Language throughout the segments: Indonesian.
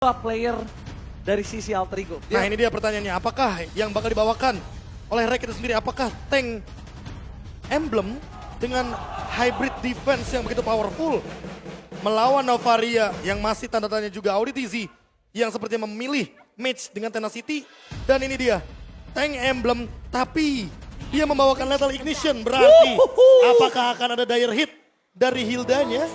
player dari sisi Alter Ego. Nah ini dia pertanyaannya, apakah yang bakal dibawakan oleh Rek itu sendiri, apakah tank emblem dengan hybrid defense yang begitu powerful melawan Novaria yang masih tanda tanya juga Auditizi yang sepertinya memilih match dengan Tenacity, dan ini dia tank emblem tapi dia membawakan lethal ignition, berarti apakah akan ada dire hit dari Hildanya?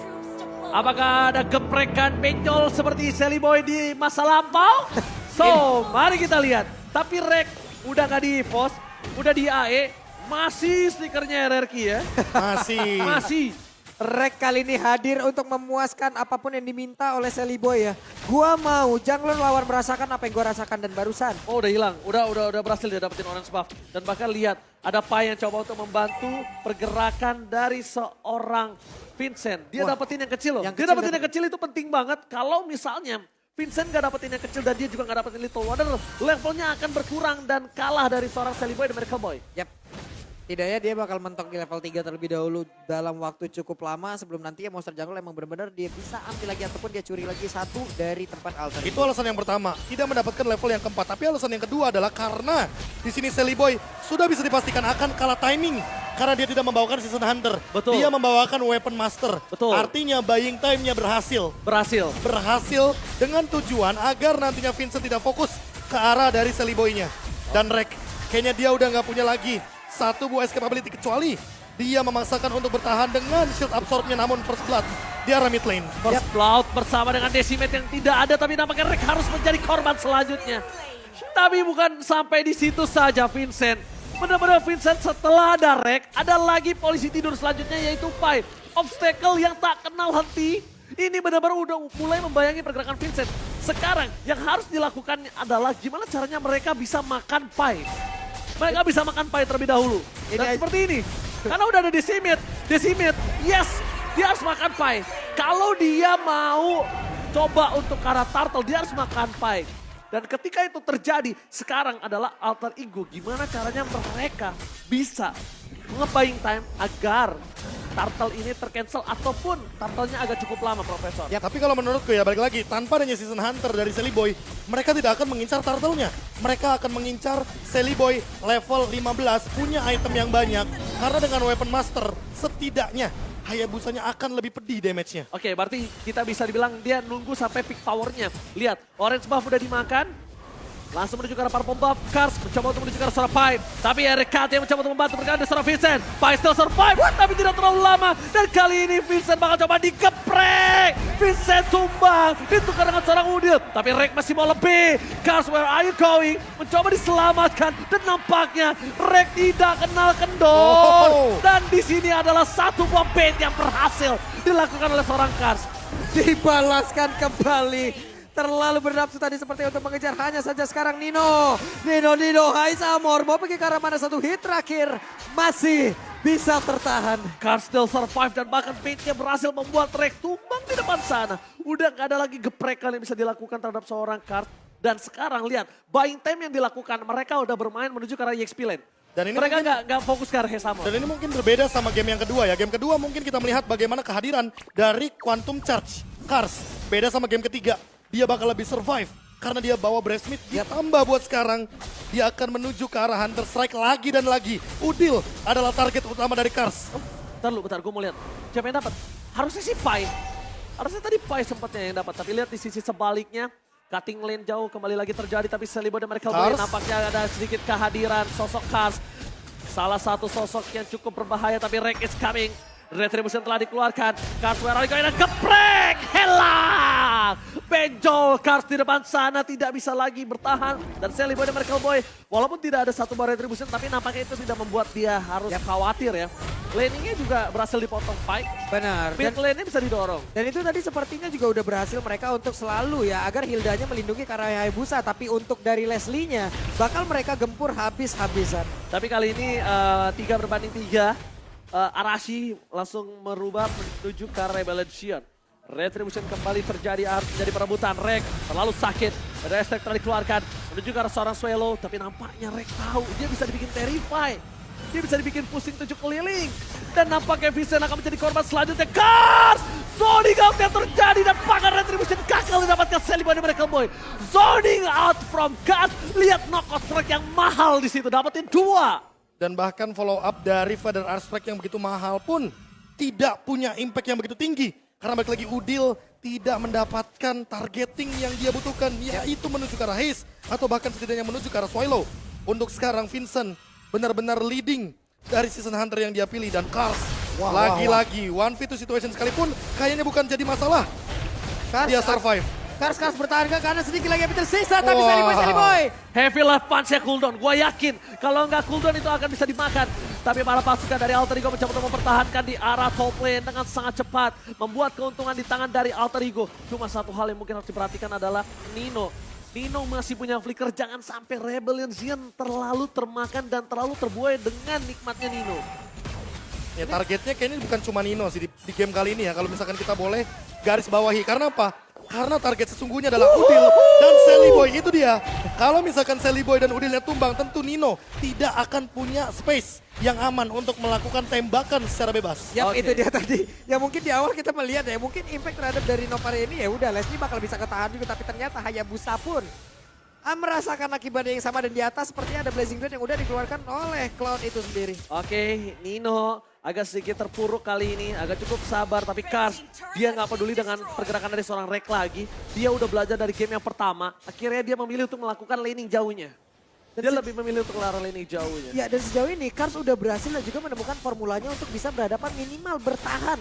Apakah ada geprekan benjol seperti Sally Boy di masa lampau? So, mari kita lihat. Tapi Rek udah gak di EVOS, udah di AE, masih stikernya RRQ ya. Masih. Rek kali ini hadir untuk memuaskan apapun yang diminta oleh Sally Boy ya. Gua mau jungler lawan merasakan apa yang gua rasakan dan barusan. Oh udah hilang, udah berhasil dia dapetin orange buff. Dan bahkan lihat, ada Pai yang coba untuk membantu pergerakan dari seorang Vincent. Dia dapetin yang kecil loh. Dia dapetin yang kecil itu penting banget. Kalau misalnya Vincent gak dapetin yang kecil dan dia juga gak dapetin Little Wonder, levelnya akan berkurang dan kalah dari seorang Sally Boy dan Miracle Boy. Yap. Tidaknya dia bakal mentok di level 3 terlebih dahulu dalam waktu cukup lama sebelum nanti ya monster jungle emang benar-benar dia bisa ambil lagi ataupun dia curi lagi satu dari tempat alter. Itu alasan yang pertama, tidak mendapatkan level yang keempat. Tapi alasan yang kedua adalah karena di sini Sally Boy sudah bisa dipastikan akan kalah timing karena dia tidak membawakan Season Hunter. Betul. Dia membawakan Weapon Master. Betul. Artinya buying time-nya berhasil. Berhasil dengan tujuan agar nantinya Vincent tidak fokus ke arah dari Sally Boy-nya. Dan Rek, kayaknya dia udah nggak punya lagi satu buah escape ability kecuali dia memaksakan untuk bertahan dengan shield absorb-nya, namun First Blood di arah mid lane. First Blood bersama dengan Decimate yang tidak ada, tapi nampaknya Rek harus menjadi korban selanjutnya. Tapi bukan sampai di situ saja Vincent. Benar-benar Vincent setelah ada Rek, ada lagi polisi tidur selanjutnya yaitu Pai. Obstacle yang tak kenal henti. Ini benar-benar udah mulai membayangi pergerakan Vincent. Sekarang yang harus dilakukan adalah gimana caranya mereka bisa makan Pai. Mereka bisa makan Pai terlebih dahulu. Dan seperti ini. Karena udah ada Decimate. Yes. Dia harus makan Pai. Kalau dia mau coba untuk ke arah Turtle, dia harus makan Pai. Dan ketika itu terjadi, sekarang adalah Alter Ego. Gimana caranya mereka bisa nge-buying time agar Turtle ini tercancel ataupun Turtle-nya agak cukup lama, Profesor. Ya, tapi kalau menurutku ya balik lagi, tanpa adanya Season Hunter dari Sally Boy, mereka tidak akan mengincar Turtle-nya. Mereka akan mengincar Sally Boy level 15, punya item yang banyak. Karena dengan Weapon Master, setidaknya Hayabusanya akan lebih pedih damage-nya. Oke, berarti kita bisa dibilang dia nunggu sampai peak power-nya. Lihat, orange buff udah dimakan. Langsung menuju ke arah purple buff. Kars mencoba untuk menuju ke arah seorang Pai. Tapi RKT yang mencoba untuk membantu berkaitan dengan seorang Vincent. Pai still survive, tapi tidak terlalu lama. Dan kali ini Vincent bakal coba digeprek. Vincent tumbang, ditukar dengan seorang Udil. Tapi Rek masih mau lebih. Kars, where are you going? Mencoba diselamatkan. Dan nampaknya Rek tidak kenal kendor. Dan di sini adalah satu buah bait yang berhasil dilakukan oleh seorang Kars. Dibalaskan kembali. Terlalu bernafsu tadi seperti untuk mengejar, hanya saja sekarang Nino High Samor mau pergi ke arah mana, satu hit terakhir masih bisa tertahan. Kars still survive dan bahkan baitnya berhasil membuat Rek tumbang di depan sana. Udah gak ada lagi geprekan yang bisa dilakukan terhadap seorang Kars. Dan sekarang lihat, buying time yang dilakukan, mereka udah bermain menuju ke arah EXP lane. Dan ini mereka mungkin, nggak fokus ke arah Hesamor. Dan ini mungkin berbeda sama game yang kedua ya. Game kedua mungkin kita melihat bagaimana kehadiran dari Quantum Charge Kars. Beda sama game ketiga. Dia bakal lebih survive karena dia bawa Breastmeat. Ditambah buat sekarang dia akan menuju ke arah Hunter Strike lagi dan lagi. Udil adalah target utama dari Kars. Bentar, gue mau lihat. Siapa yang dapat? Harusnya si Pai. Harusnya tadi Pai sempatnya yang dapat. Tapi lihat di sisi sebaliknya. Cutting lane jauh kembali lagi terjadi. Tapi Sally Boy dan Miracle Boy nampaknya ada sedikit kehadiran sosok Kars. Salah satu sosok yang cukup berbahaya tapi Rek is coming. Retribution telah dikeluarkan. Kars where are you going? Geprek! Helang! Benjol Kars di depan sana tidak bisa lagi bertahan. Dan Sally Boy dan Miracle Boy walaupun tidak ada satu bar Retribution tapi nampaknya itu tidak membuat dia harus khawatir ya. Laningnya juga berhasil dipotong Pai. Benar. Mid lane-nya bisa didorong. Dan itu tadi sepertinya juga udah berhasil mereka untuk selalu ya agar Hildanya melindungi ke arah Hayabusa. Tapi untuk dari Leslie-nya bakal mereka gempur habis-habisan. Tapi kali ini 3 berbanding 3. Arashi langsung merubah menuju ke Rebellion. Retribution kembali terjadi, harus menjadi perebutan. Rek terlalu sakit, Restek telah dikeluarkan menuju ke arah seorang Swallow. Tapi nampaknya Rek tahu dia bisa dibikin terrify. Dia bisa dibikin pusing 7 keliling. Dan nampaknya Vincent akan menjadi korban selanjutnya. Cars! Zoning out yang terjadi dan pagar retribution gagal didapatkan Sally Boy dan Miracle Boy. Zoning out from Cars. Lihat knockout strike yang mahal di situ. Dapetin 2. Dan bahkan follow up dari Father Arstrike yang begitu mahal pun tidak punya impact yang begitu tinggi. Karena balik lagi Udil tidak mendapatkan targeting yang dia butuhkan. Yaitu menuju ke arah Haze atau bahkan setidaknya menuju ke arah Swallow. Untuk sekarang Vincent benar-benar leading dari season hunter yang dia pilih. Dan Cars lagi-lagi 1v2 situation sekalipun kayaknya bukan jadi masalah. Dia survive. Cars bertahan ke kanan sedikit lagi yang tersisa tapi Sally Boy. Heavy left punch-nya cooldown. Gue yakin kalau nggak cooldown itu akan bisa dimakan. Tapi para pasukan dari Alter Ego mencoba untuk mempertahankan di arah top lane dengan sangat cepat. Membuat keuntungan di tangan dari Alter Ego. Cuma satu hal yang mungkin harus diperhatikan adalah Nino. Nino masih punya flicker, jangan sampai Rebellion Xian terlalu termakan dan terlalu terbuai dengan nikmatnya Nino. Ya targetnya kayaknya bukan cuma Nino sih di game kali ini ya. Kalau misalkan kita boleh garis bawahi. Karena apa? Karena target sesungguhnya adalah Udil dan Sally Boy. Itu dia. Kalau misalkan Sally Boy dan Udilnya tumbang, tentu Nino tidak akan punya space yang aman untuk melakukan tembakan secara bebas. Yap, itu dia tadi. Ya mungkin di awal kita melihat ya, mungkin impact terhadap dari Novari ini ya udah Leslie bakal bisa ketahan juga. Tapi ternyata Hayabusa pun merasakan akibatnya yang sama dan di atas sepertinya ada Blazing Blade yang udah dikeluarkan oleh Cloud itu sendiri. Oke, Nino agak sedikit terpuruk kali ini, agak cukup sabar. Tapi Cars, dia nggak peduli dengan pergerakan dari seorang Rek lagi. Dia udah belajar dari game yang pertama, akhirnya dia memilih untuk melakukan laning jauhnya. Dia lebih memilih untuk lari laning jauhnya. Ya dan sejauh ini Cars udah berhasil dan juga menemukan formulanya untuk bisa berhadapan minimal bertahan.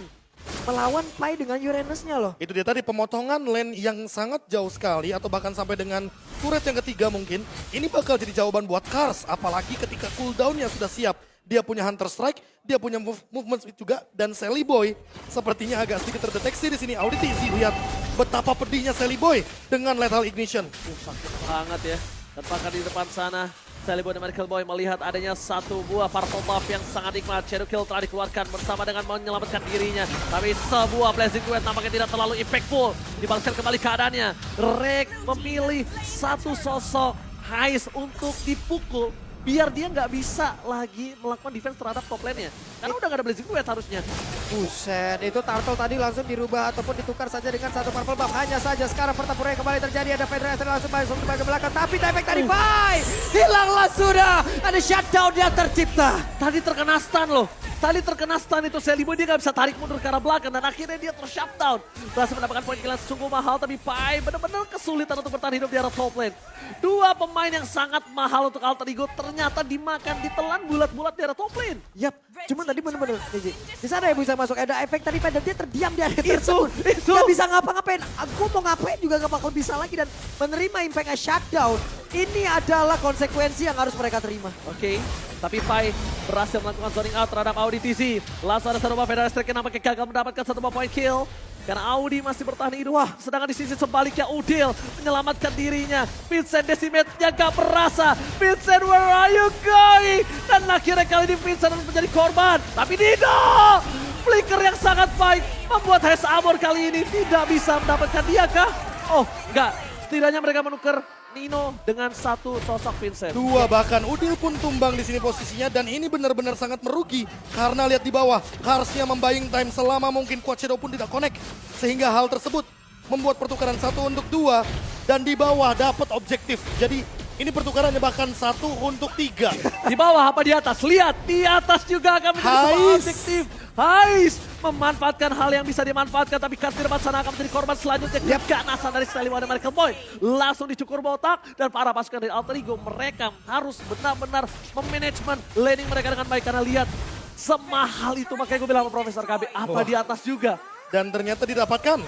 Melawan Pai dengan Uranusnya loh. Itu dia tadi pemotongan lane yang sangat jauh sekali atau bahkan sampai dengan turret yang ketiga mungkin. Ini bakal jadi jawaban buat Cars, apalagi ketika cooldownnya sudah siap. Dia punya Hunter Strike, dia punya movement speed juga, dan Sally Boy sepertinya agak sedikit terdeteksi di sini. Auditi Easy, lihat betapa pedihnya Sally Boy dengan Lethal Ignition. Sakit banget ya. Dan bahkan di depan sana, Sally Boy dan Miracle Boy melihat adanya satu buah purple buff yang sangat nikmat. Shadow Kill telah dikeluarkan bersama dengan menyelamatkan dirinya. Tapi sebuah Blazing Duet nampaknya tidak terlalu impactful. Dibalaskan kembali keadaannya. Rek memilih satu sosok Heist untuk dipukul. Biar dia nggak bisa lagi melakukan defense terhadap top lane-nya. Karena udah nggak ada Blazing Duet harusnya. Buset, itu Turtle tadi langsung dirubah ataupun ditukar saja dengan satu purple buff. Hanya saja sekarang pertempuran yang kembali terjadi. Ada Federation langsung masuk ke bagian belakang. Tapi Tyvek tadi bye! Hilanglah sudah. Ada shutdown yang tercipta. Tadi terkena stun loh. Tadi terkena stun itu Sally Boy, dia nggak bisa tarik mundur ke arah belakang. Dan akhirnya dia ter-shutdown. Berhasil mendapatkan poin kill sungguh mahal. Tapi Pai benar-benar kesulitan untuk bertahan hidup di arah top lane. Dua pemain yang sangat mahal untuk Alter Ego ternyata dimakan, ditelan bulat-bulat di arah top lane. Yap, cuman tadi bener-bener di sana ya bisa masuk ada efek tadi Pai dan dia terdiam di area Itu. tersebut. Gak bisa ngapa-ngapain. Aku mau ngapain juga gak bakal bisa lagi dan menerima impactnya shutdown. Ini adalah konsekuensi yang harus mereka terima. Oke, tapi Pai berhasil melakukan zoning out terhadap Audi TC. Langsung ada satu buah Federal Strike yang nampaknya gagal mendapatkan satu buah point kill. Karena Audi masih bertahan hidup. Wah, sedangkan di sisi sebaliknya Udil menyelamatkan dirinya. Vincent Decimate-nya gak berasa. Vincent, where are you going? Dan akhirnya kali ini Vincent harus menjadi korban. Tapi Nino, flicker yang sangat baik membuat Heist Armor kali ini tidak bisa mendapatkan dia kah? Oh, enggak. Setidaknya mereka menukar Nino dengan satu sosok Vincent. Dua bahkan Udil pun tumbang di sini posisinya dan ini benar-benar sangat merugi karena lihat di bawah Carsnya membaying time selama mungkin Quad Shadow pun tidak connect sehingga hal tersebut membuat pertukaran 1 untuk 2 dan di bawah dapat objektif. Jadi ini pertukarannya bahkan 1 untuk 3. Di bawah apa di atas? Lihat, di atas juga akan menjadi sebuah Heist. objektif. Heist memanfaatkan hal yang bisa dimanfaatkan, tapi Cars di depan sana akan menjadi korban selanjutnya. Keganasan dari Sally Boy dan Miracle Boy langsung dicukur botak dan para pasukan dari Alter Ego mereka harus benar-benar memanajemen laning mereka dengan baik karena lihat semahal itu, makanya gue bilang sama Profesor KB apa di atas juga. Dan ternyata didapatkan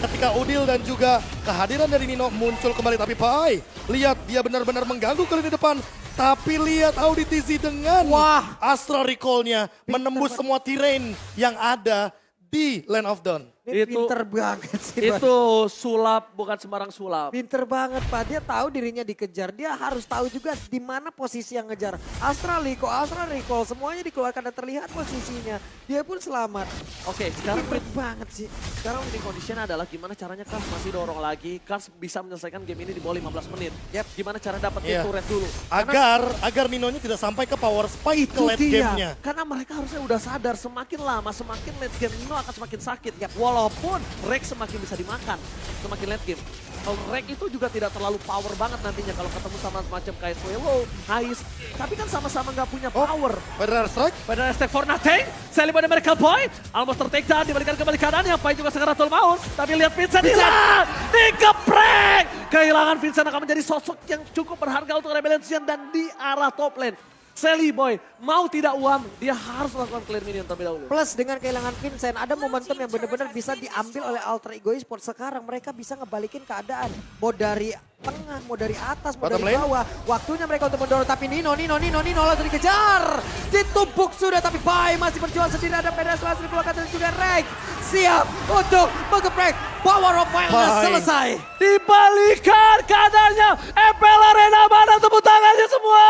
ketika Udil dan juga kehadiran dari Nino muncul kembali. Tapi Pai, lihat dia benar-benar mengganggu ke lini depan. Tapi lihat Audi TZ dengan Astral Recall-nya menembus semua terrain yang ada di Land of Dawn. Ini Itu- pinter banget sih. Pak. Itu sulap, bukan sembarang sulap. Pinter banget Pak, dia tahu dirinya dikejar. Dia harus tahu juga di mana posisi yang ngejar. Astra Recall, semuanya dikeluarkan dan terlihat posisinya. Dia pun selamat. Oke, sekarang Pinter banget sih. Sekarang winning condition adalah gimana caranya Cars masih dorong lagi. Cars bisa menyelesaikan game ini di bawah 15 menit. Yep. Gimana cara dapetin Iya. turret dulu. Karena Agar Ninonya tidak sampai ke power spike ke itu late dia. game-nya. Karena mereka harusnya udah sadar semakin lama semakin late game Nino akan semakin sakit. Ya, walaupun Rex semakin bisa dimakan semakin late game. Kalau Rex itu juga tidak terlalu power banget nantinya kalau ketemu sama macam kayak Swallow, Hais. Tapi kan sama-sama nggak punya power. Federer strike. Pada step for nothing, Sally pada Miracle Boy, almost tertake down, dibalikan kembali kanan, yang Pai juga segera maut. Tapi lihat Vincent hilang, dikeprek. Kehilangan Vincent akan menjadi sosok yang cukup berharga untuk Rebellion dan di arah top lane. Sally Boy, mau tidak uam, dia harus melakukan clear minion terlebih dahulu. Plus dengan kehilangan Vincent, ada momentum yang benar-benar bisa diambil oleh Alter Ego Esports. Sekarang mereka bisa ngebalikin keadaan. Mau dari tengah, mau dari atas, mau Bottom dari lane. bawah. Waktunya mereka untuk mendorong. Tapi Nino langsung dikejar. Ditumpuk sudah, tapi Pai masih berjuang sendiri. Ada Pedras langsung dikeluarkan dan juga Rex. Siap untuk mengeprek. Power of Wildness Pai. selesai. Dibalikan keadaannya, FPL Arena mana tepuk tangannya semua.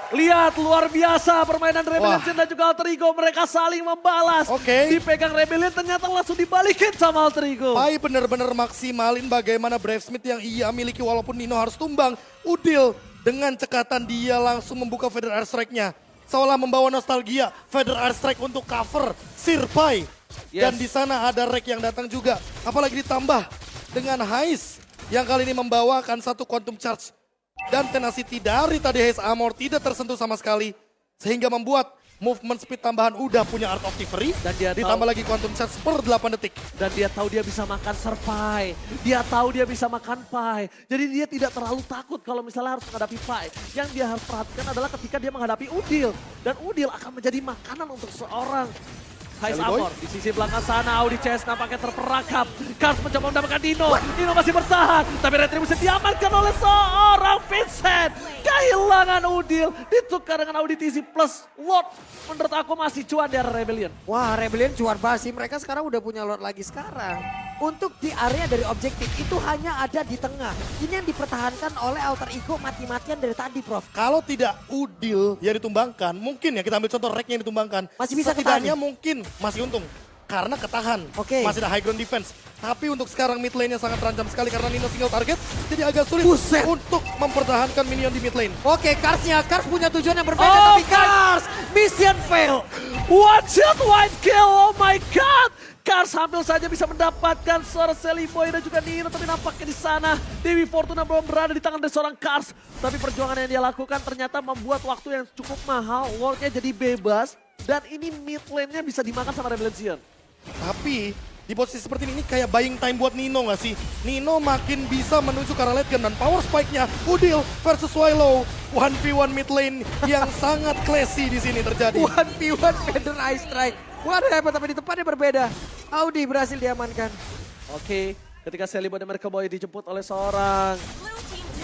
Lihat luar biasa permainan Rebellion dan juga Alter Ego, mereka saling membalas. Oke. Dipegang Rebellion ternyata langsung dibalikin sama Alter Ego. Pai benar-benar maksimalin bagaimana Bravesmith yang ia miliki walaupun Nino harus tumbang. Udil dengan cekatan dia langsung membuka Feather Airstrike-nya. Seolah membawa nostalgia Feather Airstrike untuk cover Sir Pai. Yes. Dan di sana ada Rek yang datang juga. Apalagi ditambah dengan Hais yang kali ini membawakan satu Quantum Charge. Dan tenacity dari tadi Haze Armor tidak tersentuh sama sekali. Sehingga membuat movement speed tambahan udah punya Art of Thievery. Dan dia ditambah tahu- lagi Quantum Charge per 8 detik. Dan dia tahu dia bisa makan Serpai. Dia tahu dia bisa makan Pai. Jadi dia tidak terlalu takut kalau misalnya harus menghadapi Pai. Yang dia harus perhatikan adalah ketika dia menghadapi Udil. Dan Udil akan menjadi makanan untuk seorang Hais Sally Boy. Amor. Di sisi belakang sana Audi Chess nampaknya terperangkap. Cars mencoba mendapatkan Dino. Dino masih bertahan. Tapi Retribution diamankan oleh seorang Vincent. Kehilangan Udil. Ditukar dengan Audi TC plus Lord. Menurut aku masih cuan dari Rebellion. Wah, Rebellion juara basi. Mereka sekarang udah punya Lord lagi sekarang. Untuk di area dari objektif itu hanya ada di tengah. Ini yang dipertahankan oleh Alter Ego mati-matian dari tadi, Prof. Kalau tidak Udil yang ditumbangkan, mungkin ya kita ambil contoh Rek yang ditumbangkan. Masih bisa setidaknya ketahan. mungkin masih untung. Karena ketahan, Oke. masih ada high ground defense. Tapi untuk sekarang mid lane-nya sangat terancam sekali karena Nino single target. Jadi agak sulit Buset. untuk mempertahankan minion di mid lane. Oke, Cars punya tujuan yang berbeda, Oh, tapi Cars mission fail. One shot wide kill, oh my god. Cars hampir saja bisa mendapatkan seorang Sally Boy dan juga Nino. Tapi nampaknya di sana Dewi Fortuna belum berada di tangan dari seorang Cars. Tapi perjuangan yang dia lakukan ternyata membuat waktu yang cukup mahal. Wardnya jadi bebas. Dan ini mid lane-nya bisa dimakan sama Rebellion. Tapi di posisi seperti ini kayak buying time buat Nino nggak sih? Nino makin bisa menuju ke arah late game dan power spike-nya Udil versus Swallow. 1v1 mid lane yang sangat classy di sini terjadi. 1v1 Feather Ice Strike. What happened, tapi di tempatnya berbeda. Audi berhasil diamankan. Oke, ketika Sally Boy dan Miracle Boy dijemput oleh seorang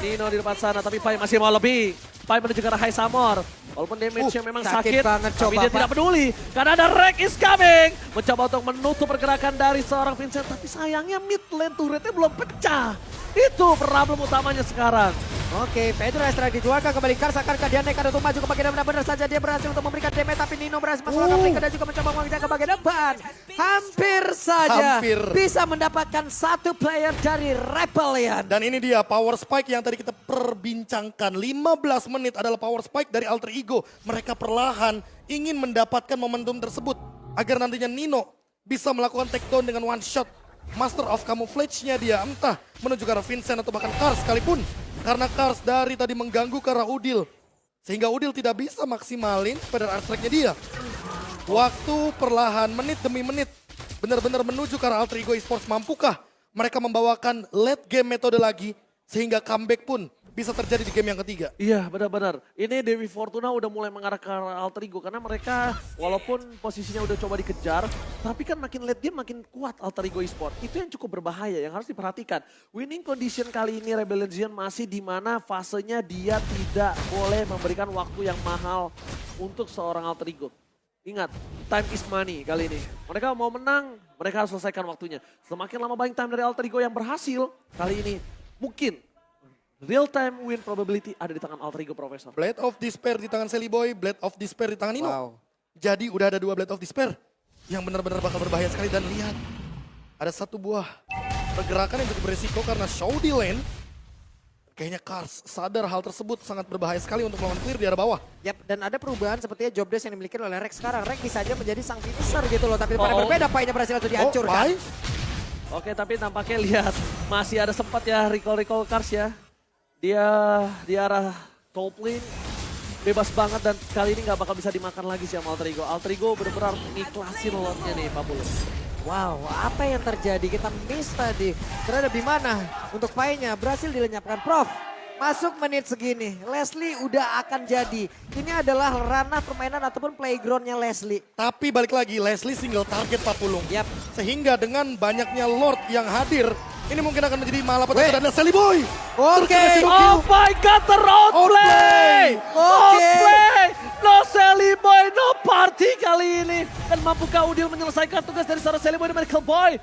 Nino di depan sana, tapi Pai masih mau lebih. Pai menuju ke arah High Samor. Walaupun damage-nya memang sakit sakit, banget, tapi coba, dia Pak. tidak peduli. Karena ada Rek is coming. Mencoba untuk menutup pergerakan dari seorang Vincent, tapi sayangnya mid lane turretnya belum pecah. Itu problem utamanya sekarang. Oke, Feather Ice Strike dikeluarkan kembali. Cars akankah dia nekat untuk maju ke bagian depan? Benar saja dia berhasil untuk memberikan damage, tapi Nino berhasil masuk ke mereka dan juga mencoba mengejar ke bagian depan. Hampir saja Hampir. bisa mendapatkan satu player dari Rebellion. Dan ini dia power spike yang tadi kita perbincangkan. 15 menit adalah power spike dari Alter Ego. Mereka perlahan ingin mendapatkan momentum tersebut. Agar nantinya Nino bisa melakukan takedown dengan one shot. Master of Camouflage-nya dia entah menuju ke arah Vincent atau bahkan Cars sekalipun. Karena Cars dari tadi mengganggu ke arah Udil. Sehingga Udil tidak bisa maksimalin pada airstrike-nya dia. Waktu perlahan menit demi menit benar-benar menuju ke arah Alter Ego Esports. Mampukah mereka membawakan late game metode lagi sehingga comeback pun bisa terjadi di game yang ketiga? Iya, benar-benar. Ini Dewi Fortuna udah mulai mengarah ke arah Alter Ego karena mereka walaupun posisinya udah coba dikejar, tapi kan makin late game makin kuat Alter Ego Esport. Itu yang cukup berbahaya yang harus diperhatikan. Winning condition kali ini Rebellion masih di mana fasenya dia tidak boleh memberikan waktu yang mahal untuk seorang Alter Ego. Ingat, time is money kali ini. Mereka mau menang Mereka harus selesaikan waktunya. Semakin lama buying time dari Alter Ego yang berhasil, kali ini mungkin real time win probability ada di tangan Alter Ego Profesor. Blade of Despair di tangan Sally Boy, Blade of Despair di tangan Nino. Wow. Jadi udah ada 2 Blade of Despair yang benar-benar bakal berbahaya sekali. Dan lihat, ada 1 buah pergerakan yang cukup beresiko karena show di lane. Kayaknya Cars sadar hal tersebut sangat berbahaya sekali untuk melawan clear di arah bawah. Yap, dan ada perubahan sepertinya job desk yang dimiliki oleh Rex sekarang. Rex bisa aja menjadi sang finisher gitu loh, tapi pada berbeda Pai-nya berhasil untuk dihancurkan. Pai. Oke, tapi tampaknya lihat masih ada sempat ya recall Cars ya. Dia di arah top lane bebas banget dan kali ini nggak bakal bisa dimakan lagi sih sama Alter Ego. Alter Ego benar-benar ngiklasin lotnya nih Pak Bulus. Wow, apa yang terjadi? Kita miss tadi. Terhadap di mana? Untuk Pai-nya berhasil dilenyapkan. Prof, masuk menit segini. Leslie udah akan jadi. Ini adalah ranah permainan ataupun playgroundnya Leslie. Tapi balik lagi, Leslie single target Pak Pulung. Yap. Sehingga dengan banyaknya Lord yang hadir, ini mungkin akan menjadi malapetaka dan Sally Boy. Oke. Oh my god, Outplay. ter-outplay! Outplay! No Sally Boy, no party kali ini. Dan mampukah Udil menyelesaikan tugas dari seorang Sally Boy dan Medical Boy?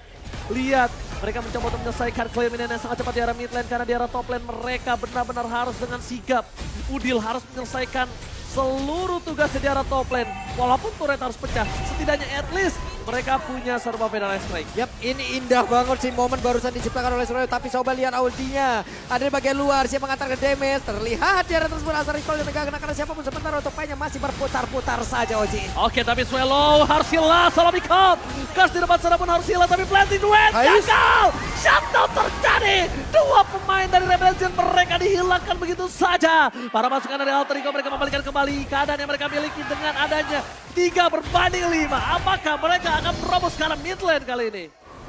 Lihat, mereka mencoba untuk menyelesaikan claim ini yang sangat cepat di arah mid lane. Karena di arah top lane mereka benar-benar harus dengan sigap. Udil harus menyelesaikan seluruh tugas di arah top lane. Walaupun turret harus pecah, setidaknya at least mereka punya serba Federal Strike. Yap, ini indah banget sih momen barusan diciptakan oleh Suryo. Tapi coba lihat ultinya. Ada di bagian luar, siapa mengantarkan damage. Terlihat di arah tersebut asal recall yang tegak karena siapapun sebentar untuk Pai-nya masih berputar-putar saja Oji. Oke, tapi Swallow harus hilang, salah Mikot. Kas di depan sana pun harus hilang, tapi planting duet gagal. Shutdown terjadi. 2 pemain dari Rebellion mereka dihilangkan begitu saja. Para pasukan dari Alter Ego mereka membalikan kembali keadaan yang mereka miliki dengan adanya 3-5. Apakah mereka akan merobos ke arah mid lane kali ini?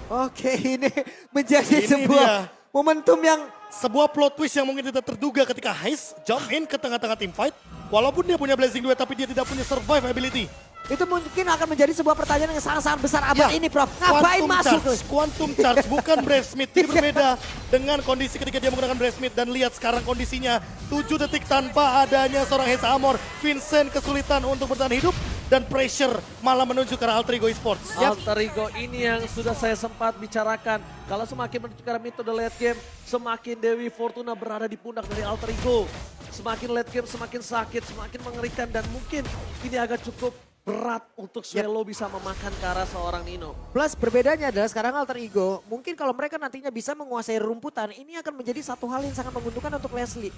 Oke, ini menjadi Ini sebuah dia. momentum yang Sebuah plot twist yang mungkin tidak terduga ketika Heist jump in ke tengah-tengah team fight. Walaupun dia punya Blazing Duet tapi dia tidak punya survive ability. itu mungkin akan menjadi sebuah pertanyaan yang sangat-sangat besar abad ini Prof. Ngapain masuk tuh? Quantum Charge bukan Brave Smith. Ini berbeda dengan kondisi ketika dia menggunakan Brave Smith. Dan lihat sekarang kondisinya 7 detik tanpa adanya seorang Heist Amor. Vincent kesulitan untuk bertahan hidup. Dan pressure malah menuju ke arah Alter Ego Esports. Alter Ego ini yang sudah saya sempat bicarakan. Kalau semakin menuju ke arah metode late game, semakin Dewi Fortuna berada di pundak dari Alter Ego. Semakin late game semakin sakit, semakin mengerikan dan mungkin ini agak cukup berat untuk Swallow bisa memakan ke arah seorang Nino. Plus berbedanya adalah sekarang Alter Ego, mungkin kalau mereka nantinya bisa menguasai rumputan, ini akan menjadi satu hal yang sangat menguntungkan untuk Leslie.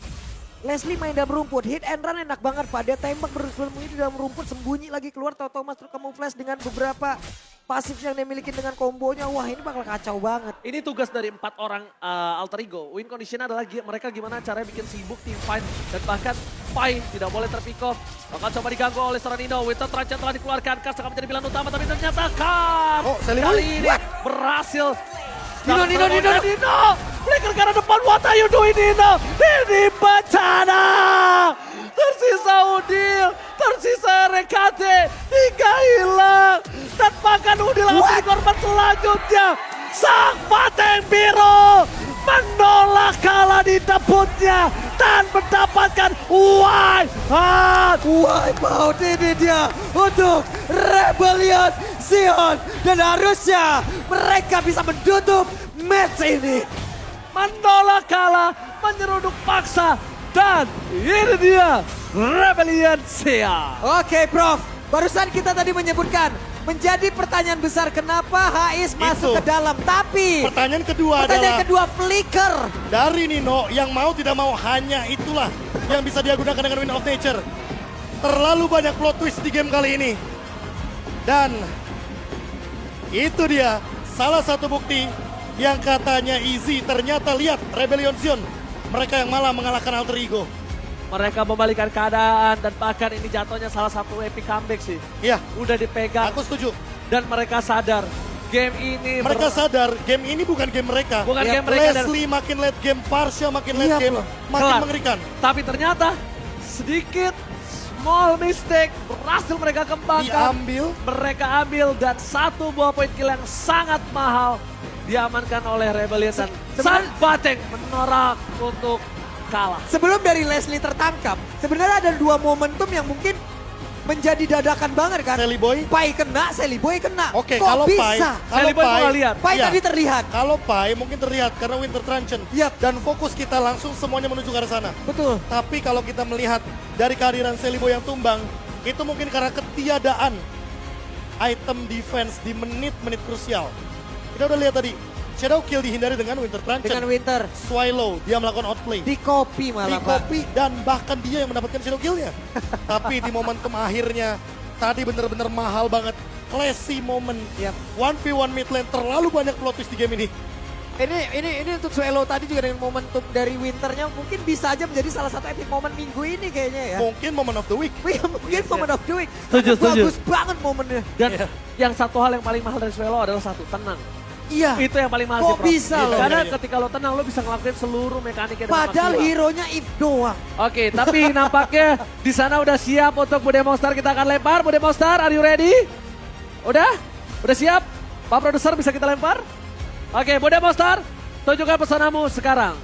Leslie main dalam rumput, hit and run enak banget Pak. Dia tembak bersembunyi di dalam rumput, sembunyi lagi keluar, tahu-tahu masuk camouflage dengan beberapa pasif yang dia miliki dengan kombonya. Wah ini bakal kacau banget. Ini tugas dari 4 orang Alter Ego. Win condition adalah mereka gimana caranya bikin sibuk team fight. Dan bahkan Pai tidak boleh terpick off. Bakal coba diganggu oleh seorang Nino. Winter Trance telah dikeluarkan. Kars akan menjadi pilihan utama tapi ternyata Kars Oh, Sally kali Boy. ini berhasil. Nino. Flicker ke arah depan, what are you doing Nino? Ini bencana. Tersisa Udil, tersisa RKT, 3 hilang. Dan bahkan Udil akan menjadi korban selanjutnya. Sang Pateng Biru menolak kalah di debutnya dan mendapatkan Wipeout ini dia untuk Rebellion Sion. Dan harusnya mereka bisa menutup match ini. menolak kalah, menyeruduk paksa, dan ini dia Rebellion Sia. Oke Prof, barusan kita tadi menyebutkan menjadi pertanyaan besar kenapa Hais masuk ke dalam. Tapi Pertanyaan kedua pertanyaan adalah kedua flicker. dari Nino yang mau tidak mau hanya itulah yang bisa dia gunakan dengan Wind of Nature. Terlalu banyak plot twist di game kali ini. Dan itu dia salah satu bukti yang katanya easy. Ternyata lihat Rebellion Sion. Mereka yang malah mengalahkan Alter Ego. Mereka membalikan keadaan dan bahkan ini jatuhnya salah satu epic comeback sih. Iya, Udah dipegang aku setuju. dan mereka sadar game ini Mereka sadar game ini bukan game mereka. Bukan Ya, game mereka dan- Leslie makin late game, Parsha makin late Iya, game, Bro. makin Kelar. mengerikan. Tapi ternyata sedikit small mistake berhasil mereka kembangkan. Mereka ambil dan satu buah poin kill yang sangat mahal diamankan oleh Rebellion dan Sang Bateng menorak untuk kalah. Sebelum dari Leslie tertangkap, sebenarnya ada dua momentum yang mungkin menjadi dadakan banget kan. Sally Boy. Pai kena, Sally Boy kena. Oke, Kok kalau Pai, bisa? Sally Boy gua nggak lihat. Pai iya. tadi terlihat. Kalau Pai mungkin terlihat karena Winter Truncheon. Yap. Dan fokus kita langsung semuanya menuju ke arah sana. Betul. Tapi kalau kita melihat dari kehadiran Sally Boy yang tumbang, itu mungkin karena ketiadaan item defense di menit-menit krusial. Kita udah lihat tadi, Shadow Kill dihindari dengan Winter Dengan Truncheon. Winter. Swallow, dia melakukan outplay. Di copy malah Di Pak. copy dan bahkan dia yang mendapatkan Shadow Kill-nya. Tapi di momentum akhirnya, tadi bener-bener mahal banget. Classy moment. Yap. 1v1 mid lane, terlalu banyak plot twist di game ini. Ini untuk Swallow tadi juga dengan momentum dari Winternya mungkin bisa aja menjadi salah satu epic moment minggu ini kayaknya ya. Mungkin moment of the week. Mungkin moment of the week. Setuju, Karena setuju. Bagus banget momennya. Dan yang satu hal yang paling mahal dari Swallow adalah satu, tenang. Iya. Itu yang paling mahal Kok sih, Prof. bisa loh? Karena Iya. ketika lo tenang, lo bisa ngelakuin seluruh mekaniknya dengan Padahal maksimal. hero-nya If doang. Oke, tapi nampaknya di sana udah siap untuk Bude Monster. Kita akan lempar. Bude Monster, are you ready? Udah? Udah siap? Pak Produser bisa kita lempar? Oke, Bude Monster, tunjukkan pesonamu sekarang.